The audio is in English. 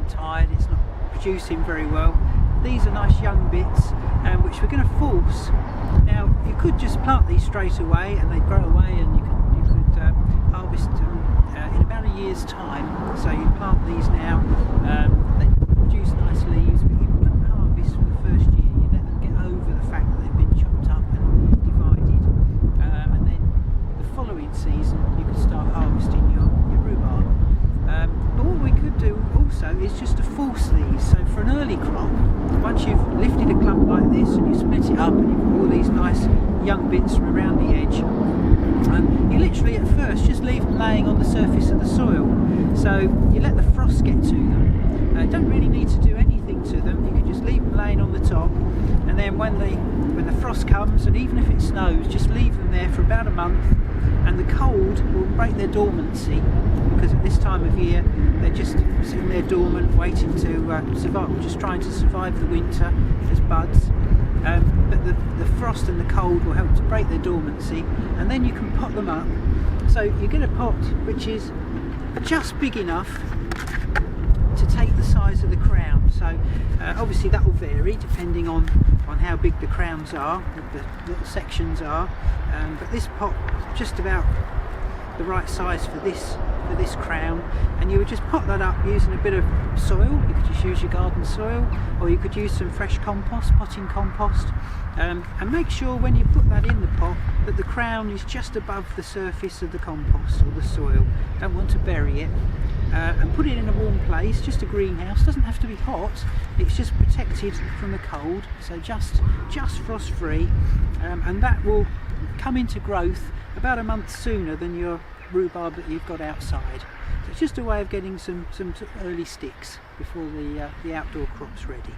tired, it's not producing very well. These are nice young bits which we're going to force. Now you could just plant these straight away and they grow away, and you could harvest them in about a year's time. So you plant these now, they produce nice leaves, but you wouldn't harvest for the first year. You let them get over the fact that they've been chopped up and divided, and then the following season you could start harvesting your rhubarb. But what we could do also is just to force these. So for an early crop, once you've lifted a clump like this and you split it up and you've got all these nice young bits from around the edge, you literally at first just leave them laying on the surface of the soil. So you let the frost get to them. Don't really need to do anything to them. You can just leave them laying on the top, and then when the frost comes, and even if it snows, just leave them there for about a month, and the cold will break their dormancy, because at this time of year they're just sitting there dormant, waiting to survive, just trying to survive the winter as buds. But the frost and the cold will help to break their dormancy, and then you can pot them up. So you get a pot which is just big enough to take the size of the crown. So obviously that will vary depending on how big the crowns are, the little sections are, but this pot is just about the right size for this crown, and you would just pot that up using a bit of soil. You could just use your garden soil, or you could use some fresh compost, potting compost, and make sure when you put that in the pot that the crown is just above the surface of the compost or the soil. Don't want to bury it, and put it in a warm place, just a greenhouse. Doesn't have to be hot, it's just protected from the cold, so just frost free, and that will come into growth about a month sooner than your rhubarb that you've got outside. So it's just a way of getting some early sticks before the outdoor crop's ready.